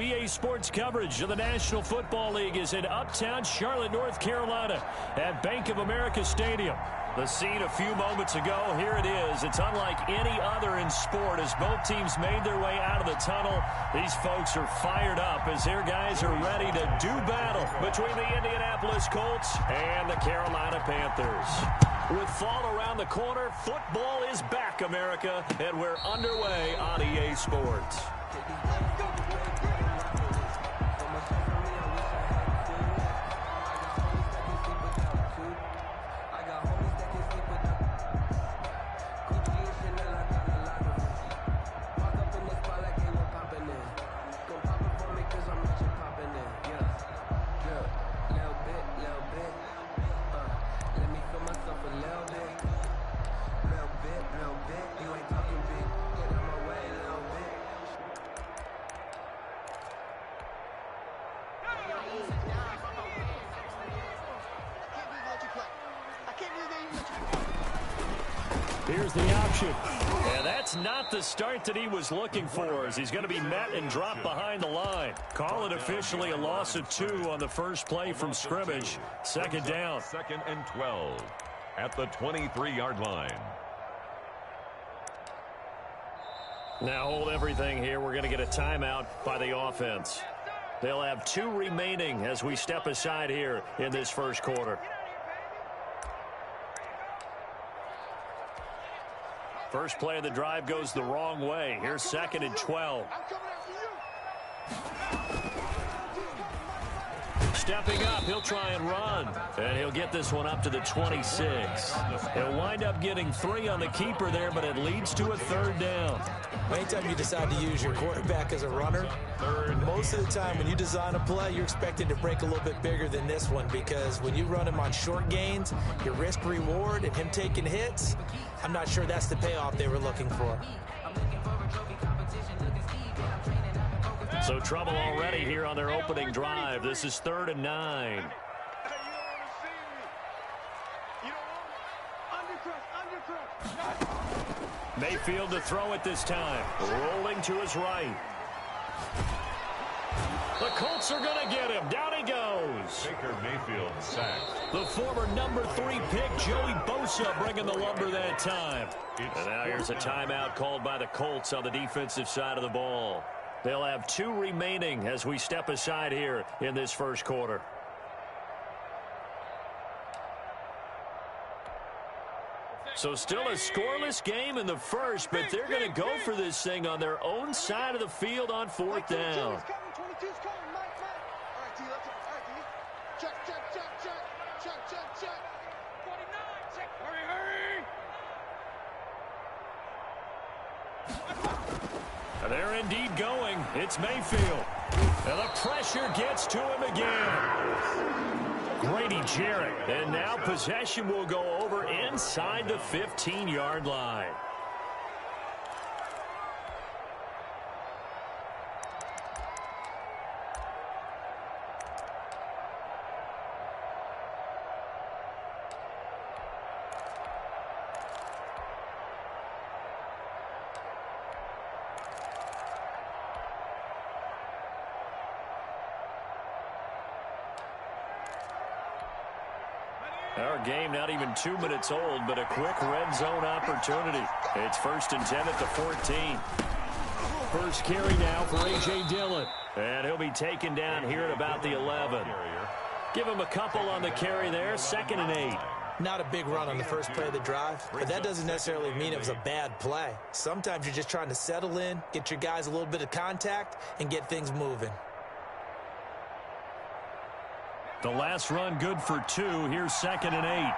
EA Sports coverage of the National Football League is in uptown Charlotte, North Carolina at Bank of America Stadium. The scene a few moments ago, here it is. It's unlike any other in sport as both teams made their way out of the tunnel. These folks are fired up as their guys are ready to do battle between the Indianapolis Colts and the Carolina Panthers. With fall around the corner, football is back, America, and we're underway on EA Sports. Here's the option. And that's not the start that he was looking for, as he's going to be met and dropped behind the line. Call it officially a loss of 2 on the first play from scrimmage. Second down. 2nd and 12 at the 23-yard line. Now hold everything here. We're going to get a timeout by the offense. They'll have 2 remaining as we step aside here in this first quarter. First play of the drive goes the wrong way. Here's 2nd and 12. Stepping up, he'll try and run. And he'll get this one up to the 26. He'll wind up getting 3 on the keeper there, but it leads to a 3rd down. Anytime you decide to use your quarterback as a runner, most of the time when you design a play, you're expected to break a little bit bigger than this one, because when you run him on short gains, your risk-reward and him taking hits, I'm not sure that's the payoff they were looking for. So trouble already here on their opening drive. This is 3rd and 9. Mayfield to throw it this time. Rolling to his right. The Colts are going to get him. Down he goes. Baker Mayfield sacked. The former number 3 pick, Joey Bosa, bringing the lumber that time. And now here's a timeout called by the Colts on the defensive side of the ball. They'll have 2 remaining as we step aside here in this first quarter. So still a scoreless game in the first, but they're going to go for this thing on their own side of the field on 4th down. They're indeed going. It's Mayfield. And the pressure gets to him again. Grady Jarrett. And now possession will go over inside the 15-yard line. Our game not even 2 minutes old, but a quick red zone opportunity. It's 1st and 10 at the 14. First carry now for A.J. Dillon. And he'll be taken down here at about the 11. Give him a couple on the carry there. 2nd and 8. Not a big run on the first play of the drive, but that doesn't necessarily mean it was a bad play. Sometimes you're just trying to settle in, get your guys a little bit of contact, and get things moving. The last run good for 2. Here's 2nd and 8.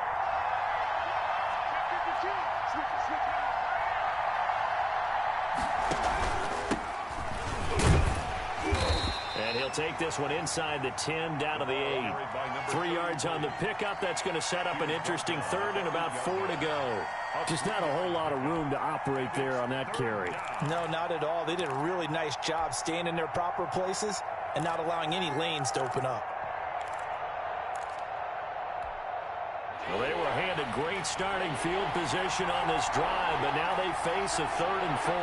And he'll take this one inside the 10, down to the 8. 3 yards on the pickup. That's going to set up an interesting 3rd and about 4 to go. Just not a whole lot of room to operate there on that carry. No, not at all. They did a really nice job staying in their proper places and not allowing any lanes to open up. Well, they were handed great starting field position on this drive, but now they face a 3rd and 4.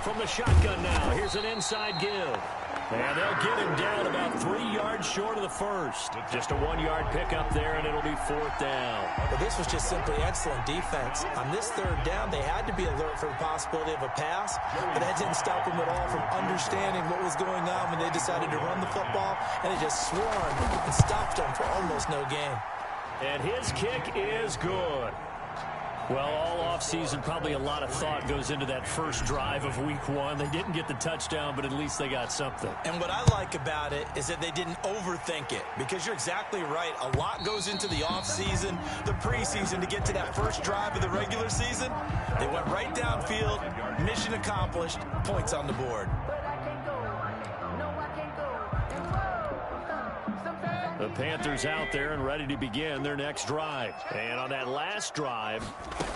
From the shotgun now, here's an inside give. And they'll get him down about 3 yards short of the first. Just a 1-yard pickup there, and it'll be 4th down. Well, this was just simply excellent defense. On this 3rd down, they had to be alert for the possibility of a pass, but that didn't stop them at all from understanding what was going on when they decided to run the football, and they just swarmed and stopped them for almost no gain. And his kick is good. Well, all offseason, probably a lot of thought goes into that first drive of week 1. They didn't get the touchdown, but at least they got something. And what I like about it is that they didn't overthink it, because you're exactly right. A lot goes into the offseason, the preseason, to get to that first drive of the regular season. They went right downfield, mission accomplished, points on the board. The Panthers out there and ready to begin their next drive. And on that last drive,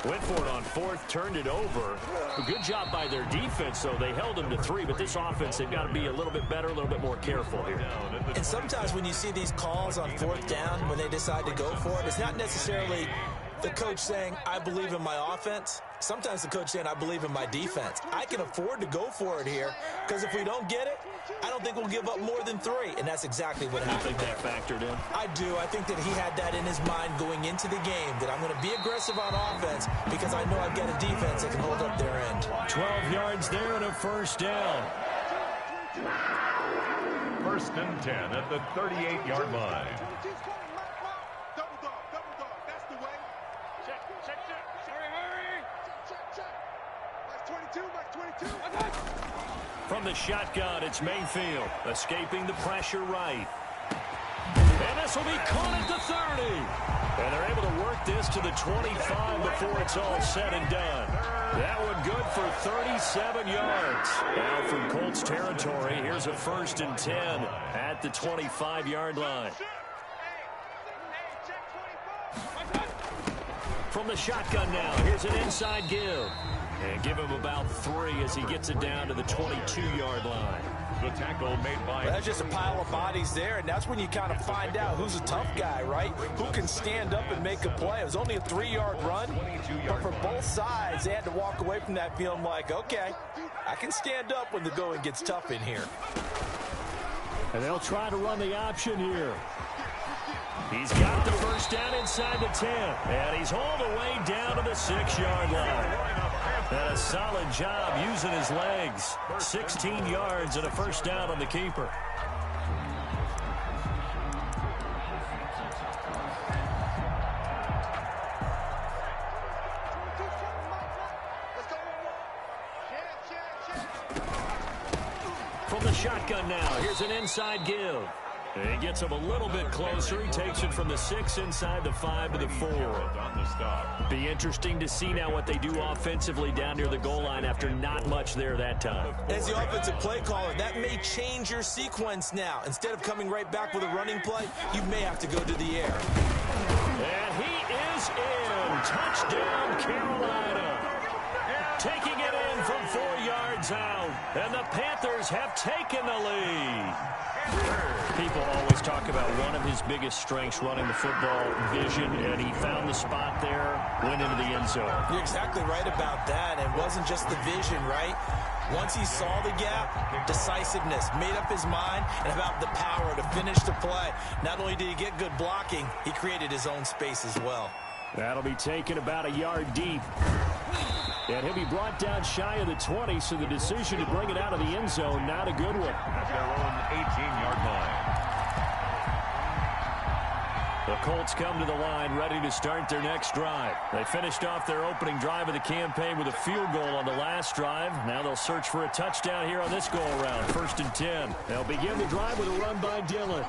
went for it on 4th, turned it over. A good job by their defense, though. They held them to 3, but this offense, they've got to be a little bit better, a little bit more careful here. And sometimes when you see these calls on 4th down, when they decide to go for it, it's not necessarily the coach saying, I believe in my offense. Sometimes the coach saying, I believe in my defense. I can afford to go for it here, because if we don't get it, I don't think we'll give up more than 3, and that's exactly what happened. You think that factored in? I do. I think that he had that in his mind going into the game, that I'm going to be aggressive on offense because I know I've got a defense that can hold up their end. 12 yards there and a 1st down. 1st and 10 at the 38-yard line. From the shotgun, it's Mayfield, escaping the pressure right. And this will be caught at the 30. And they're able to work this to the 25 before it's all said and done. That one good for 37 yards. Now from Colts territory, here's a 1st and 10 at the 25-yard line. From the shotgun now, here's an inside give. And give him about 3 as he gets it down to the 22-yard line. The tackle made by... Well, that's just a pile of bodies there, and that's when you kind of find out who's a tough guy, right? Who can stand up and make a play. It was only a 3-yard run, but for both sides, they had to walk away from that feeling like, okay, I can stand up when the going gets tough in here. And they'll try to run the option here. He's got the 1st down inside the 10, and he's hauled away down to the 6-yard line. And a solid job using his legs. 16 yards and a 1st down on the keeper. From the shotgun now, here's an inside give. And he gets him a little bit closer. He takes it from the 6 inside the 5 to the 4. Be interesting to see now what they do offensively down near the goal line after not much there that time. As the offensive play caller, that may change your sequence now. Instead of coming right back with a running play, you may have to go to the air. And he is in. Touchdown, Carolina. Taking it in from 4 yards out. And the Panthers have taken the lead. People always talk about one of his biggest strengths running the football, vision, and he found the spot there, went into the end zone. You're exactly right about that. It wasn't just the vision, right? Once he saw the gap, decisiveness, made up his mind, and about the power to finish the play. Not only did he get good blocking, he created his own space as well. That'll be taken about a yard deep. And he'll be brought down shy of the 20, so the decision to bring it out of the end zone, not a good one. At their own 18-yard line. The Colts come to the line ready to start their next drive. They finished off their opening drive of the campaign with a field goal on the last drive. Now they'll search for a touchdown here on this go-around. 1st and 10. They'll begin the drive with a run by Dillon.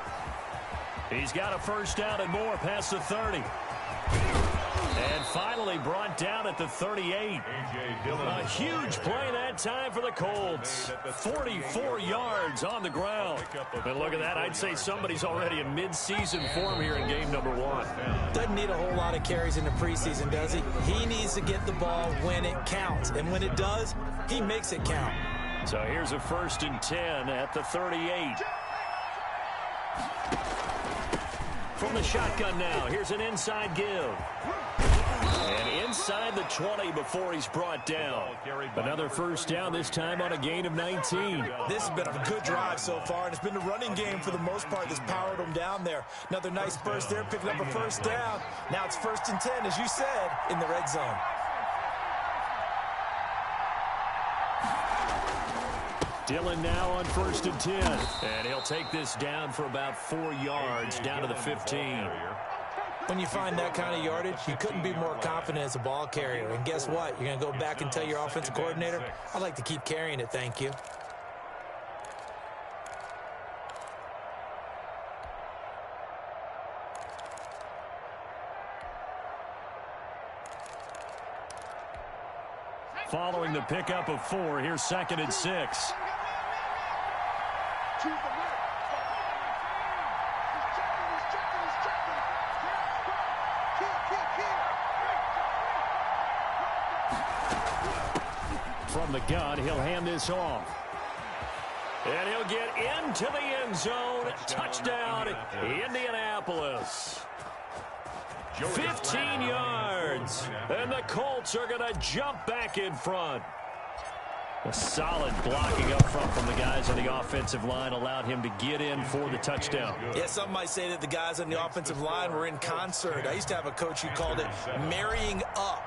He's got a 1st down and more past the 30. And finally brought down at the 38. A huge play that time for the Colts. 44 yards on the ground. And look at that. I'd say somebody's already in mid-season form here in game number 1. Doesn't need a whole lot of carries in the preseason, does he? He needs to get the ball when it counts. And when it does, he makes it count. So here's a 1st and 10 at the 38. From the shotgun now, here's an inside give. And inside the 20 before he's brought down. Another first down, this time on a gain of 19. This has been a good drive so far, and it's been the running game for the most part that's powered them down there. Another nice burst there, picking up a first down. Now it's 1st and 10, as you said, in the red zone. Dillon now on 1st and 10. And he'll take this down for about 4 yards, down to the 15. When you find that kind of yardage, you couldn't be more confident as a ball carrier. And guess what? You're going to go back and tell your offensive coordinator, I'd like to keep carrying it, thank you. Following the pickup of 4, here's 2nd and 6. From the gun, he'll hand this off. And he'll get into the end zone. Touchdown, Indianapolis. 15 yards. And the Colts are going to jump back in front. A solid blocking up front from the guys on the offensive line allowed him to get in for the touchdown. Yeah, some might say that the guys on the offensive line were in concert. I used to have a coach who called it marrying up.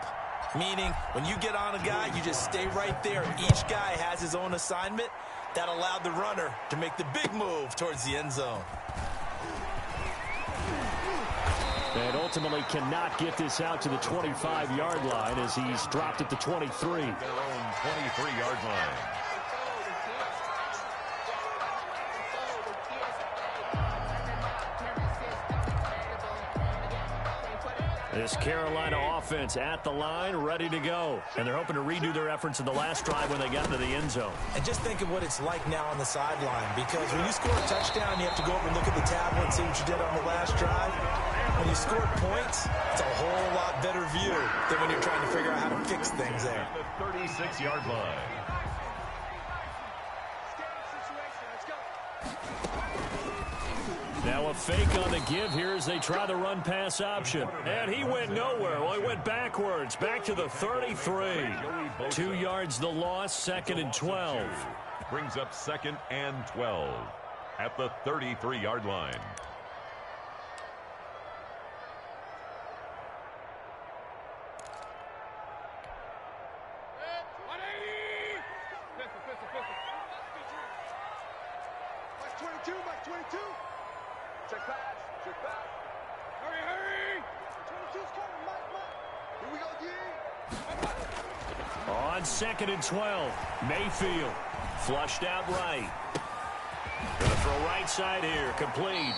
Meaning, when you get on a guy, you just stay right there. Each guy has his own assignment. That allowed the runner to make the big move towards the end zone. And ultimately cannot get this out to the 25-yard line as he's dropped at the 23. Their own 23-yard line. This Carolina offense at the line, ready to go. And they're hoping to redo their efforts in the last drive when they got into the end zone. And just think of what it's like now on the sideline, because when you score a touchdown, you have to go over and look at the tablet and see what you did on the last drive. When you score points, it's a whole lot better view than when you're trying to figure out how to fix things there. The 36-yard line. Now a fake on the give here as they try the run-pass option. And he went nowhere. Well, he went backwards, back to the 33. 2 yards the loss, 2nd and 12. Brings up 2nd and 12 at the 33-yard line. Check pass. Check pass. Hurry, hurry. 22's coming, Mike. Here we go, D. On 2nd and 12, Mayfield flushed out right. Gonna throw right side here, complete.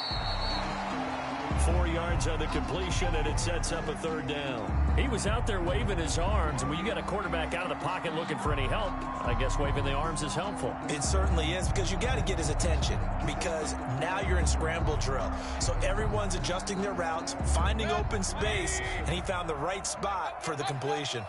4 yards on the completion, and it sets up a 3rd down. He was out there waving his arms, and when you got a quarterback out of the pocket looking for any help, I guess waving the arms is helpful. It certainly is, because you got to get his attention, because now you're in scramble drill. So everyone's adjusting their routes, finding open space, and he found the right spot for the completion.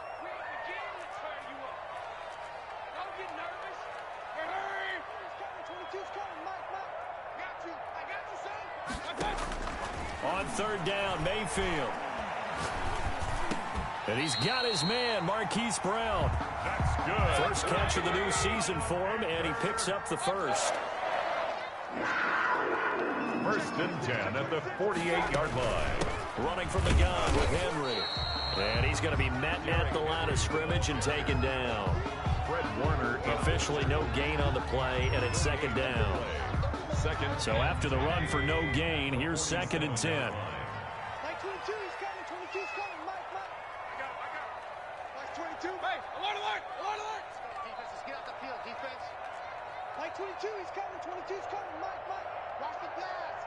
On 3rd down, Mayfield. And he's got his man, Marquise Brown. That's good. First catch of the new season for him, and he picks up the first. 1st and 10 at the 48-yard line. Running from the gun with Henry. And he's going to be met at the line of scrimmage and taken down. Fred Warner officially no gain on the play, and it's 2nd down. So after the run for no gain, here's 2nd and 10. Mike 22, he's coming. 22's coming. Mike. I got it. Mike 22. Hey, alert. Defense, get out the field, defense. Mike 22, he's coming. 22's coming. Mike. Watch the pass.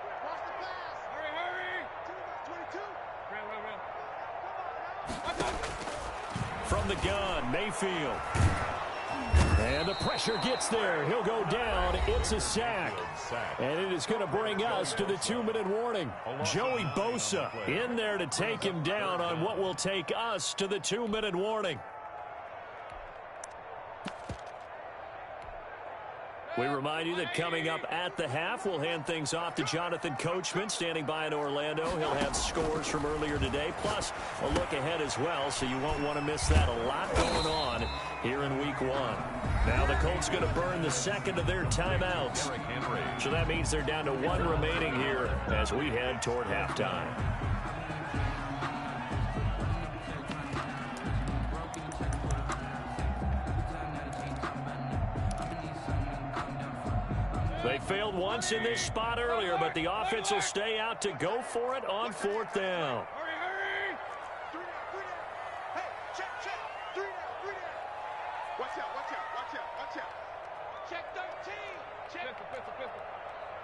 Hurry. 22. From the gun, Mayfield. And the pressure gets there. He'll go down. It's a sack. And it is going to bring us to the 2-minute warning. Joey Bosa in there to take him down on what will take us to the 2-minute warning. We remind you that coming up at the half, we'll hand things off to Jonathan Coachman, standing by in Orlando. He'll have scores from earlier today, plus a look ahead as well, so you won't want to miss that. A lot going on here in Week 1. Now the Colts going to burn the second of their timeouts. So that means they're down to 1 remaining here as we head toward halftime. They failed once in this spot earlier, but the offense will stay out to go for it on 4th down. Hurry! 3 down. Hey, check. 3 down. Watch out. Check 13. Check.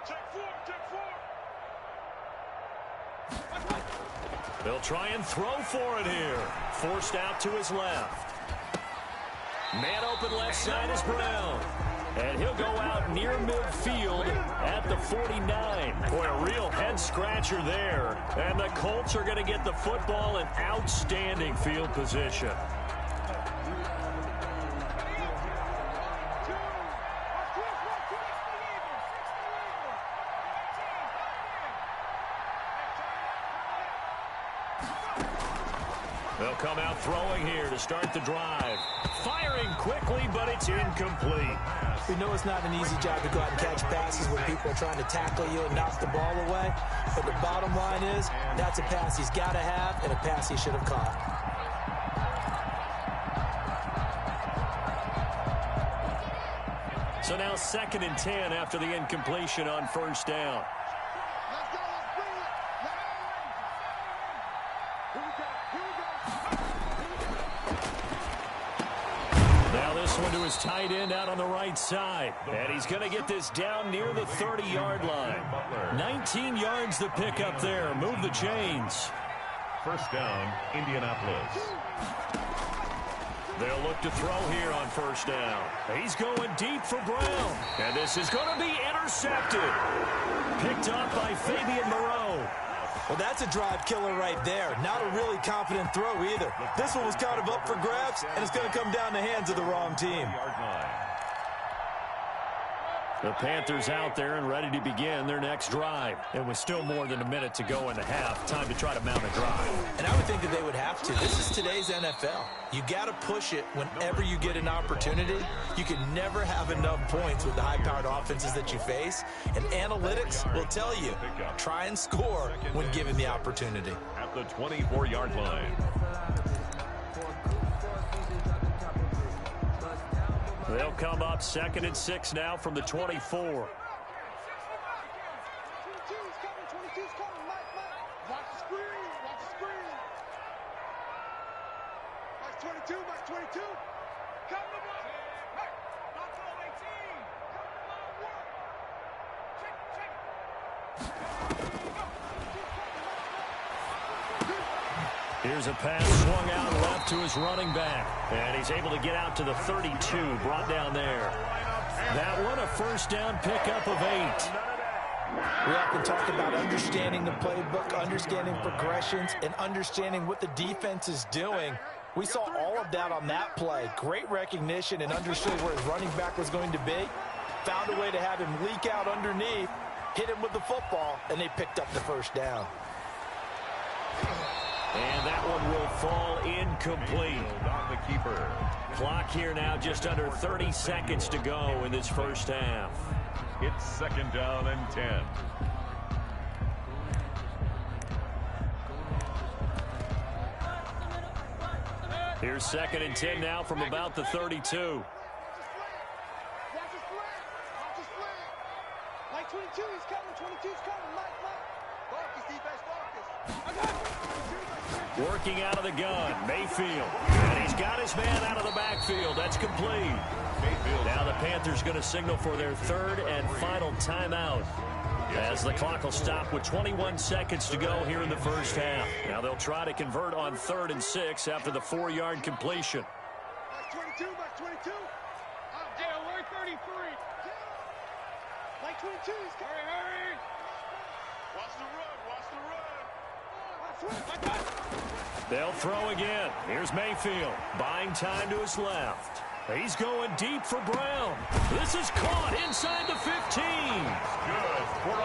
Check 4. They'll try and throw for it here. Forced out to his left. Man open left side is Brown. And he'll go out near midfield at the 49. Boy, a real head-scratcher there. And the Colts are going to get the football in outstanding field position. They'll come out throwing here to start the drive. Firing quickly, but it's incomplete. We know it's not an easy job to go out and catch passes when people are trying to tackle you and knock the ball away. But the bottom line is, that's a pass he's got to have and a pass he should have caught. So now 2nd and 10 after the incompletion on 1st down. One to his tight end out on the right side. And he's going to get this down near the 30-yard line. 19 yards to pick up there. Move the chains. 1st down, Indianapolis. They'll look to throw here on 1st down. He's going deep for Brown. And this is going to be intercepted. Picked up by Fabian Moreau. Well, that's a drive killer right there. Not a really confident throw either. This one was kind of up for grabs, and it's going to come down the hands of the wrong team. The Panthers out there and ready to begin their next drive. And with still more than a minute to go in the half, time to try to mount a drive. And I would think that they would have to. This is today's NFL. You got to push it whenever you get an opportunity. You can never have enough points with the high-powered offenses that you face. And analytics will tell you, try and score when given the opportunity. At the 24-yard line. They'll come up 2nd and 6 now from the 24. 22's coming. 22's coming. Mike. Watch the screen. Mike's 22. Come to ball. Hey, not ball 18. Come to ball work. Check. Here's a pass swung out left to his running back. And he's able to get out to the 32, brought down there. That one, a 1st down pickup of 8. We often talk about understanding the playbook, understanding progressions, and understanding what the defense is doing. We saw all of that on that play. Great recognition and understood where his running back was going to be. Found a way to have him leak out underneath, hit him with the football, and they picked up the 1st down. And that one will fall incomplete. On the keeper. Clock here now just under 30 seconds to go in this 1st half. It's 2nd down and 10. Here's 2nd and 10 now from about the 32. Watch his flag. Mike 22, he's coming. 22's coming. Mike. Focus, defense, focus. I got it. Working out of the gun, Mayfield. And he's got his man out of the backfield. That's complete. Now the Panthers going to signal for their 3rd and final timeout, as the clock will stop with 21 seconds to go here in the 1st half. Now they'll try to convert on 3rd and 6 after the 4-yard completion. Mike 22. Hey, alert 33. Mike 22, he's coming. Hurry. Watch the run. They'll throw again. Here's Mayfield, buying time to his left. He's going deep for Brown. This is caught inside the 15.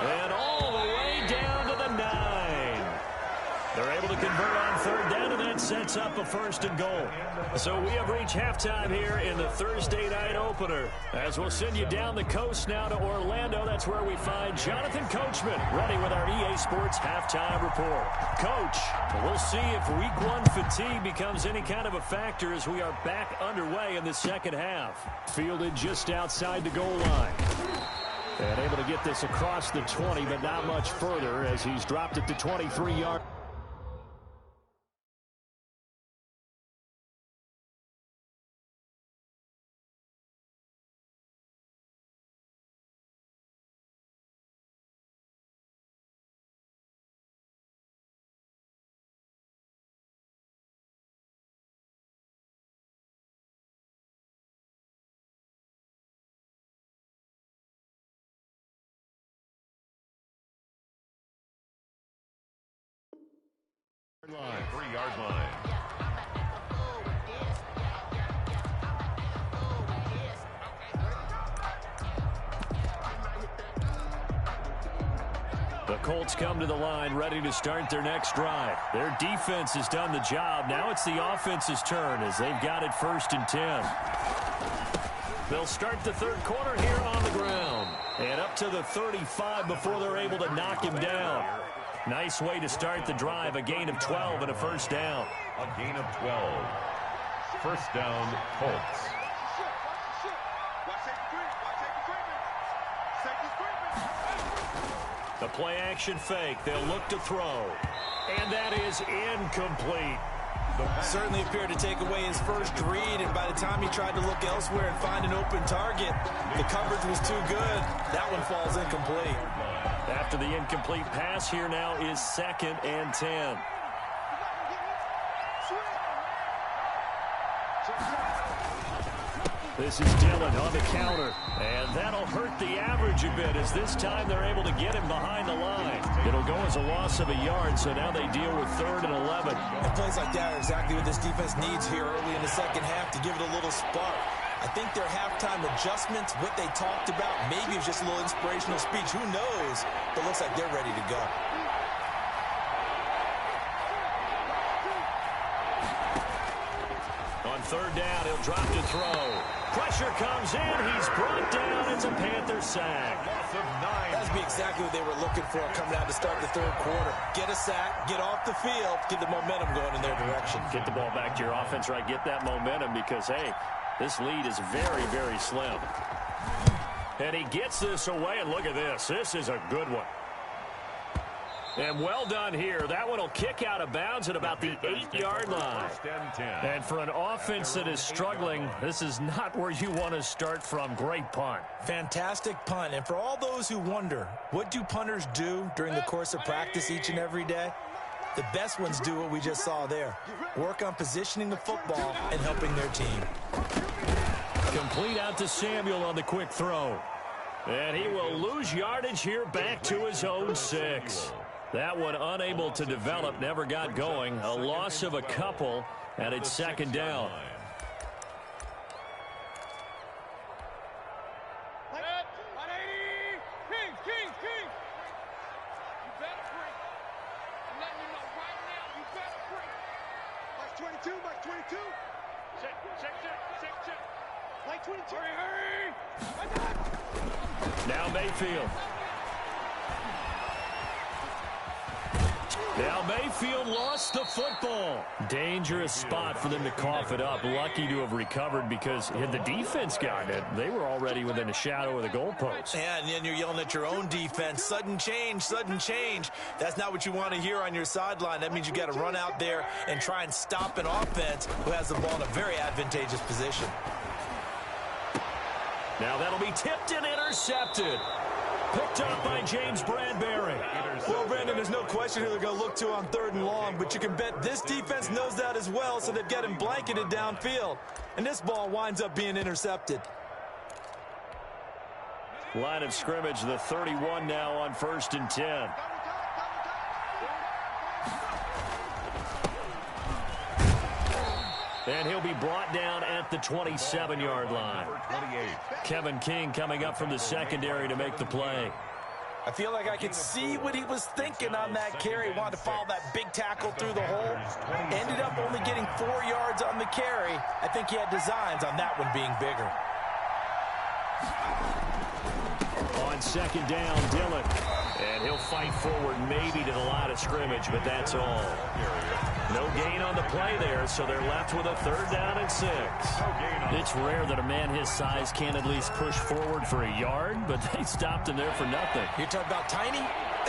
And all the way down to the 9. They're able to convert on third down, and that sets up a first and goal. So we have reached halftime here in the Thursday night opener. As we'll send you down the coast now to Orlando, that's where we find Jonathan Coachman ready with our EA Sports halftime report. Coach, we'll see if week 1 fatigue becomes any kind of a factor as we are back underway in the second half. Fielded just outside the goal line. And able to get this across the 20, but not much further as he's dropped it to 23-yard. Line. 3-yard line. The Colts come to the line ready to start their next drive. Their defense has done the job. Now it's the offense's turn as they've got it 1st and 10. They'll start the third quarter here on the ground. And up to the 35 before they're able to knock him down. Nice way to start the drive. A gain of 12 and a first down. A gain of 12. First down, Colts. The play action fake. They'll look to throw. And that is incomplete. Certainly appeared to take away his first read, and by the time he tried to look elsewhere and find an open target, the coverage was too good. That one falls incomplete. After the incomplete pass, here now is 2nd and 10. This is Dillon on the counter, and that'll hurt the average a bit as this time they're able to get him behind the line. It'll go as a loss of a yard, so now they deal with 3rd and 11. And plays like that are exactly what this defense needs here early in the second half to give it a little spark. I think their halftime adjustments, what they talked about, maybe it's just a little inspirational speech. Who knows? But it looks like they're ready to go. On 3rd down, he'll drop to throw. Pressure comes in. He's brought down. It's a Panther sack. Loss of 9. That'd be exactly what they were looking for coming out to start the third quarter. Get a sack, get off the field, get the momentum going in their direction. Get the ball back to your offense, right? Get that momentum because, hey, this lead is very, very slim. And he gets this away, and look at this. This is a good one. And well done here. That one will kick out of bounds at about the 8-yard line. And for an offense that is struggling, this is not where you want to start from. Great punt. Fantastic punt. And for all those who wonder, what do punters do during the course of practice each and every day? The best ones do what we just saw there. Work on positioning the football and helping their team. Complete out to Samuel on the quick throw. And he will lose yardage here back to his own 6. That one unable to develop, never got going. A loss of a couple, and it's 2nd down. Now Mayfield. Now Mayfield lost the football. Dangerous spot for them to cough it up. Lucky to have recovered because had the defense gotten it, they were already within a shadow of the goalpost. Yeah, and then you're yelling at your own defense. Sudden change, sudden change. That's not what you want to hear on your sideline. That means you got to run out there and try and stop an offense who has the ball in a very advantageous position. Now that'll be tipped and intercepted. Picked up by James Bradbury. Well, Brandon, there's no question who they're going to look to on 3rd and long, but you can bet this defense knows that as well, so they've got him blanketed downfield. And this ball winds up being intercepted. Line of scrimmage, the 31 now on 1st and 10. And he'll be brought down at the 27-yard line. Kevin King coming up from the secondary to make the play. I feel like I could see what he was thinking on that carry. Wanted to follow that big tackle through the hole. Ended up only getting 4 yards on the carry. I think he had designs on that one being bigger. On second down, Dillon. And he'll fight forward maybe to the line of scrimmage, but that's all. No gain on the play there, so they're left with a 3rd down and 6. It's rare that a man his size can't at least push forward for a yard, but they stopped him there for nothing. You're talking about tiny?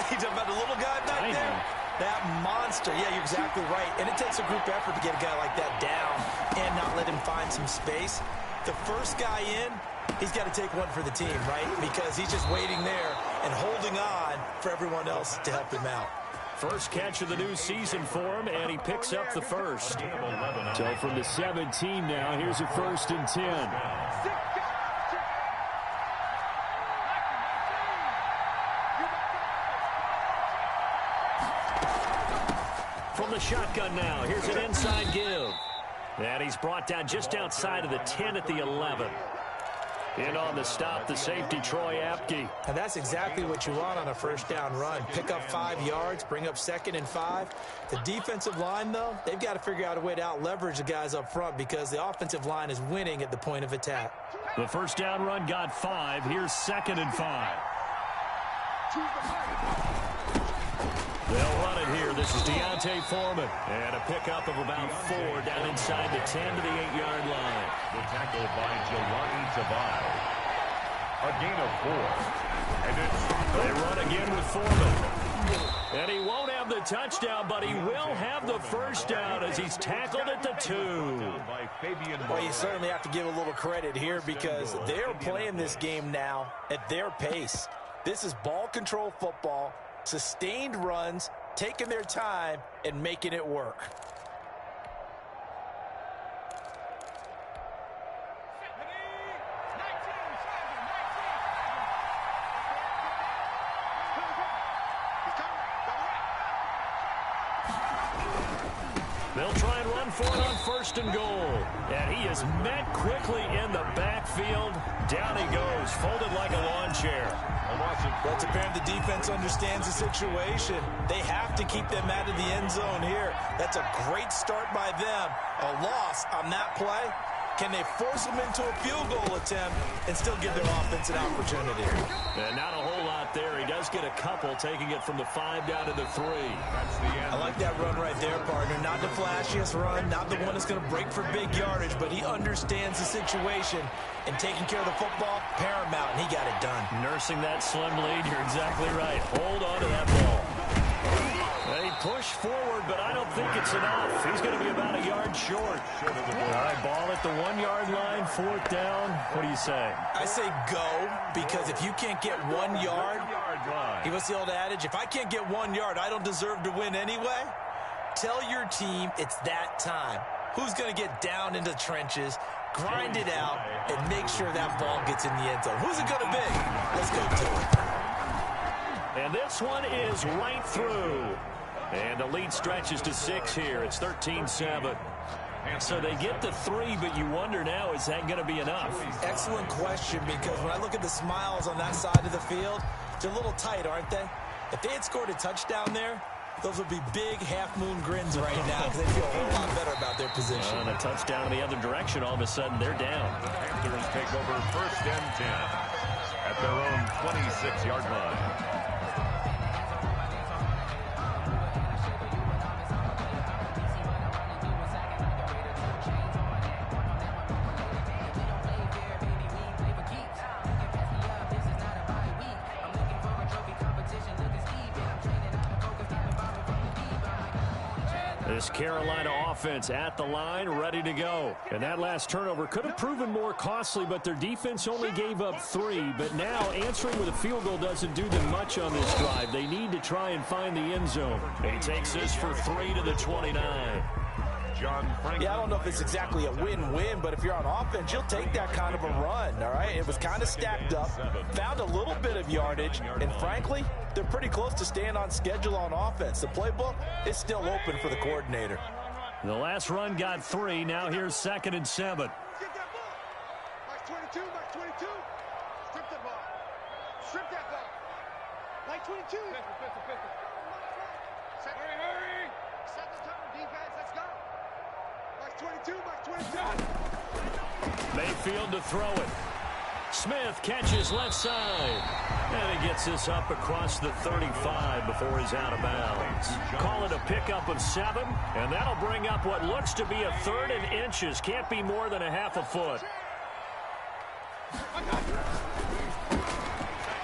You're talking about the little guy back there? That monster. Yeah, you're exactly right. And it takes a group effort to get a guy like that down and not let him find some space. The first guy in, he's got to take one for the team, right? Because he's just waiting there and holding on for everyone else to help him out. First catch of the new season for him, and he picks up the first. So from the 17 now, here's a 1st and 10. From the shotgun now, here's an inside give. And he's brought down just outside of the 10 at the 11. In on the stop, the safety, Troy Apke. And that's exactly what you want on a 1st down run. Pick up 5 yards, bring up 2nd and 5. The defensive line, though, they've got to figure out a way to out-leverage the guys up front because the offensive line is winning at the point of attack. The 1st down run got 5. Here's 2nd and 5. They'll run it here. This is Deontay Foreman. And a pickup of about 4 down inside the 10 to the 8-yard line. The tackle by Jelani Tavai. A gain of 4. And they run again with Foreman. And he won't have the touchdown, but he will have the 1st down as he's tackled at the 2. Well, you certainly have to give a little credit here because they're playing this game now at their pace. This is ball control football. Sustained runs, taking their time, and making it work. They'll try and run for it on 1st and goal. And he is met quickly in the backfield. Down he goes, folded like a lawn chair. Well, it's apparent the defense understands the situation. They have to keep them out of the end zone here. That's a great start by them. A loss on that play. Can they force them into a field goal attempt and still give their offense an opportunity? And not a whole lot there. He does get a couple, taking it from the 5 down to the 3. That's the end. I like that run right there, partner. Not the flashiest run, not the one that's going to break for big yardage, but he understands the situation, and taking care of the football, paramount, and he got it done. Nursing that slim lead, you're exactly right. Hold on to that ball. They push forward, but I don't think it's enough. He's going to be about a yard short. All right, ball at the 1-yard line, 4th down. What do you say? I say go, because if you can't get 1 yard, what's the old adage? If I can't get 1 yard, I don't deserve to win anyway. Tell your team it's that time. Who's going to get down into the trenches, grind it out, and make sure that ball gets in the end zone? Who's it going to be? Let's go to it. And this one is right through. And the lead stretches to 6 here. It's 13-7. So they get the 3, but you wonder now, is that going to be enough? Excellent question, because when I look at the smiles on that side of the field, they're a little tight, aren't they? If they had scored a touchdown there, those would be big half-moon grins right now because they feel a whole lot better about their position. And a touchdown in the other direction, all of a sudden they're down. The Panthers take over 1st and 10 at their own 26-yard line. This Carolina offense at the line, ready to go. And that last turnover could have proven more costly, but their defense only gave up 3. But now answering with a field goal doesn't do them much on this drive. They need to try and find the end zone. He takes this for 3 to the 29. Yeah, I don't know if it's exactly a win-win, but if you're on offense, you'll take that kind of a run, all right? It was kind of stacked up, found a little bit of yardage, and frankly, they're pretty close to staying on schedule on offense. The playbook is still open for the coordinator. The last run got 3. Now here's 2nd and 7. Get that ball. Mike 22, Mike 22. Strip that ball. Strip that ball. Mike 22. Pistol. Hurry. Set the tone, defense. Let's go. Mike 22, Mike 22. Mayfield to throw it. Smith catches left side. And he gets this up across the 35 before he's out of bounds. Call it a pickup of 7, and that'll bring up what looks to be a 3rd and inches. Can't be more than a half a foot.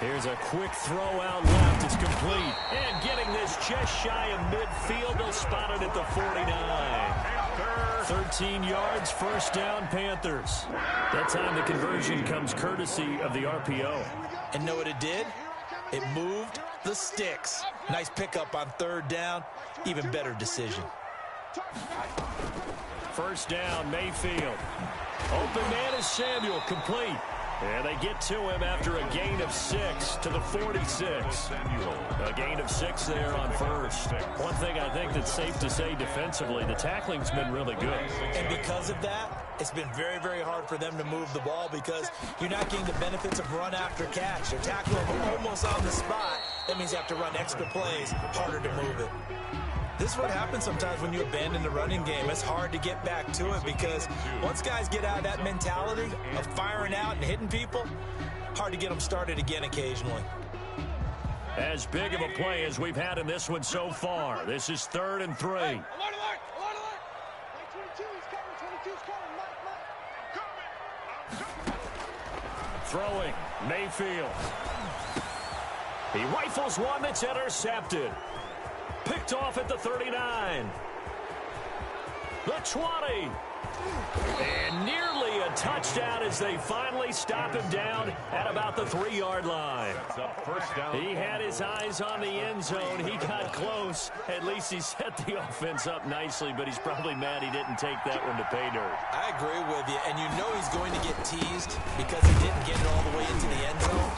Here's a quick throw out left. It's complete. And getting this just shy of midfield. They'll spot it at the 49. 13 yards, 1st down, Panthers. That time the conversion comes courtesy of the RPO. And know what it did? It moved the sticks. Nice pickup on 3rd down. Even better decision. 1st down, Mayfield. Open man is Samuel, complete. And they get to him after a gain of 6 to the 46. A gain of 6 there on 1st. One thing I think that's safe to say defensively, the tackling's been really good. And because of that, it's been very, very hard for them to move the ball because you're not getting the benefits of run after catch. They're tackling almost on the spot. That means you have to run extra plays, harder to move it. This is what happens sometimes when you abandon the running game. It's hard to get back to it because once guys get out of that mentality of firing out and hitting people, hard to get them started again occasionally. As big of a play as we've had in this one so far. This is 3rd and 3. Alert. Mike 22, he's coming. 22's coming. Mike. I'm coming. Throwing, Mayfield. He rifles one that's intercepted. Picked off at the 39. The 20. And nearly a touchdown as they finally stop him down at about the 3-yard line. He had his eyes on the end zone. He got close. At least he set the offense up nicely, but he's probably mad he didn't take that one to pay dirt. I agree with you, and you know he's going to get teased because he didn't get it all the way into the end zone.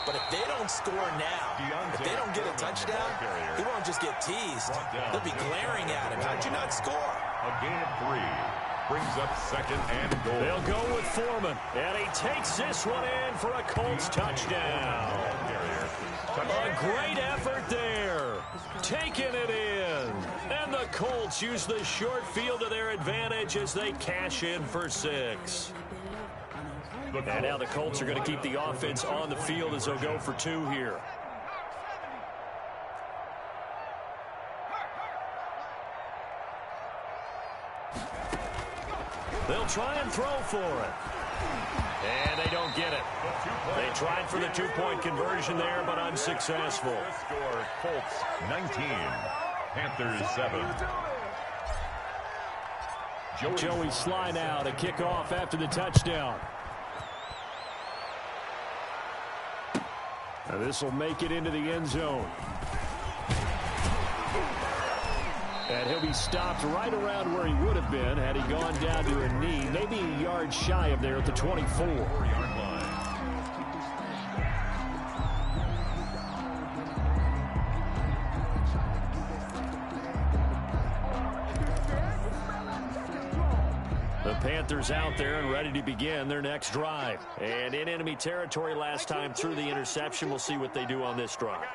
But if they don't score now, if they don't get a touchdown, he won't just get teased. They'll be glaring at him. How'd you not score? A gain of 3 brings up 2nd and goal. They'll go with Foreman, and he takes this one in for a Colts touchdown. A great effort there. Taking it in. And the Colts use the short field to their advantage as they cash in for 6. And now the Colts are going to keep the offense on the field as they'll go for 2 here. They'll try and throw for it. And they don't get it. They tried for the 2-point conversion there, but unsuccessful. Score, Colts 19, Panthers 7. Joey Sly now to kick off after the touchdown. Now this will make it into the end zone. And he'll be stopped right around where he would have been had he gone down to a knee, maybe a yard shy of there at the 24-yard line. The Panthers out there and ready to begin their next drive. And in enemy territory last time through the interception. We'll see what they do on this drive.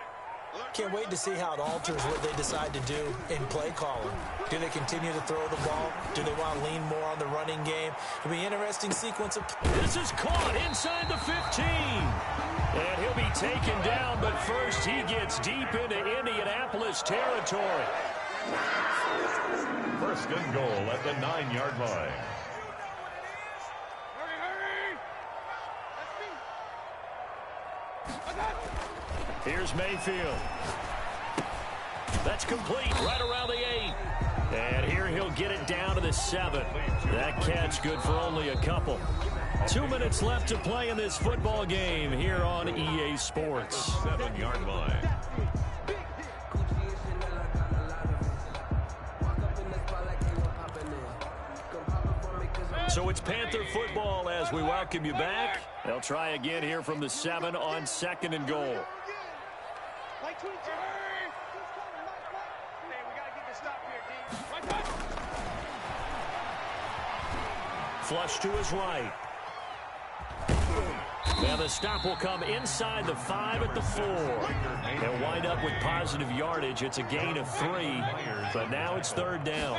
Can't wait to see how it alters what they decide to do in play calling. Do they continue to throw the ball? Do they want to lean more on the running game? It'll be an interesting sequence of... This is caught inside the 15. And he'll be taken down, but first he gets deep into Indianapolis territory. 1st and goal at the 9-yard line. Here's Mayfield. That's complete right around the 8. And here he'll get it down to the 7. That catch good for only a couple. 2 minutes left to play in this football game here on EA Sports. 7-yard line. So it's Panther football as we welcome you back. They'll try again here from the 7 on 2nd and goal. Mike 22. Hey, we got to get this stop here, D. flush to his right. Now the stop will come inside the 5 at the 4. They'll wind up with positive yardage. It's a gain of 3, but now it's 3rd down.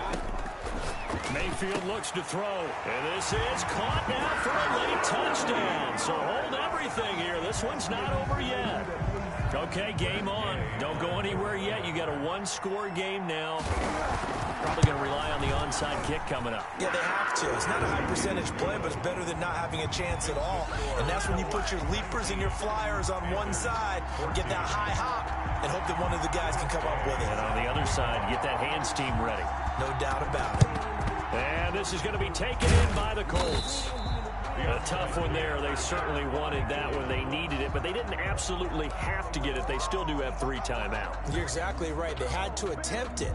Mayfield looks to throw, and this is caught now for a late touchdown. So hold everything here. This one's not over yet. Okay, game on. Don't go anywhere yet. You got a 1-score game now. Probably going to rely on the onside kick coming up. Yeah, they have to. It's not a high percentage play, but it's better than not having a chance at all. And that's when you put your leapers and your flyers on one side, get that high hop, and hope that one of the guys can come up with it. And on the other side, get that hands team ready. No doubt about it. And this is going to be taken in by the Colts. A tough one there. They certainly wanted that when they needed it, but they didn't absolutely have to get it. They still do have 3 timeouts. You're exactly right. They had to attempt it.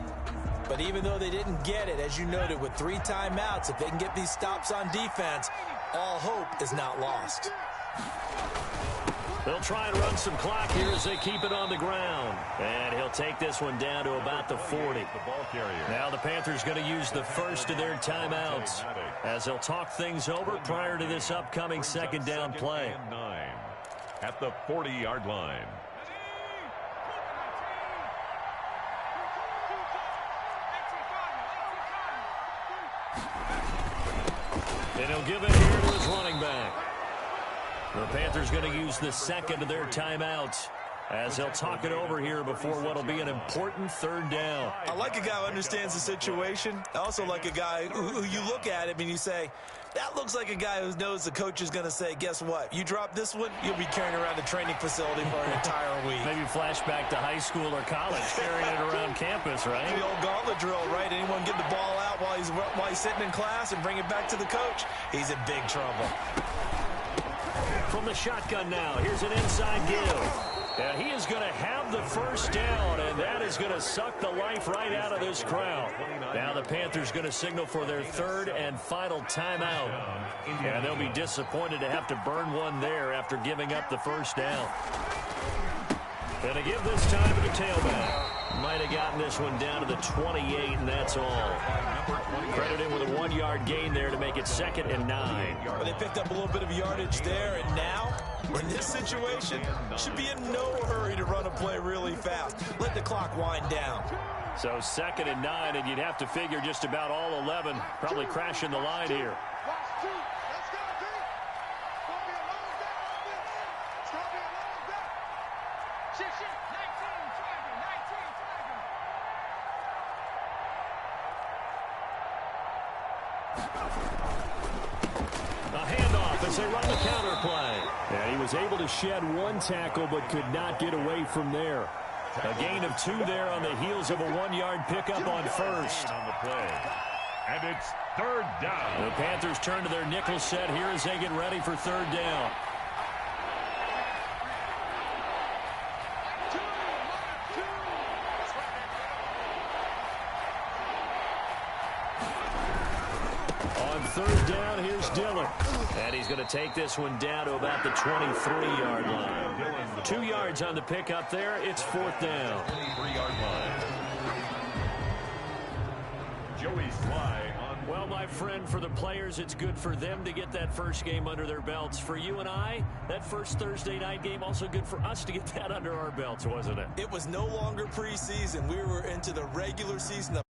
But even though they didn't get it, as you noted, with 3 timeouts, if they can get these stops on defense, all hope is not lost. They'll try and run some clock here as they keep it on the ground. And he'll take this one down to about the 40. Now the Panthers going to use the first of their timeouts as they'll talk things over prior to this upcoming 2nd down play. 9 at the 40-yard line. And he'll give it here to his running back. The Panthers going to use the 2nd of their timeouts as they'll talk it over here before what will be an important 3rd down. I like a guy who understands the situation. I also like a guy who you look at him and you say, that looks like a guy who knows the coach is going to say, guess what? You drop this one, you'll be carrying around a training facility for an entire week. Maybe flashback to high school or college, carrying it around campus, right? The old gauntlet drill, right? Anyone get the ball out while he's sitting in class and bring it back to the coach? He's in big trouble. From the shotgun now, here's an inside give. And he is going to have the 1st down, and that is going to suck the life right out of this crowd. Now the Panthers going to signal for their 3rd and final timeout. And they'll be disappointed to have to burn one there after giving up the 1st down. And to give this time to the tailback. Might have gotten this one down to the 28, and that's all. Credit him with a 1-yard gain there to make it 2nd and 9. Well, they picked up a little bit of yardage there, and now, in this situation, should be in no hurry to run a play really fast. Let the clock wind down. So 2nd and 9, and you'd have to figure just about all 11 probably crashing the line here. A handoff as they run the counter play. And he was able to shed 1 tackle but could not get away from there. A gain of 2 there on the heels of a 1-yard pickup on 1st. On the play. And it's 3rd down. The Panthers turn to their nickel set here as they get ready for 3rd down. On 3rd down, here's Dillon. And he's going to take this one down to about the 23-yard line. 2 yards on the pickup there. It's 4th down. 23-yard line. Joey Sly on. Well, my friend, for the players, it's good for them to get that first game under their belts. For you and I, that first Thursday night game, also good for us to get that under our belts, wasn't it? It was no longer preseason. We were into the regular season, the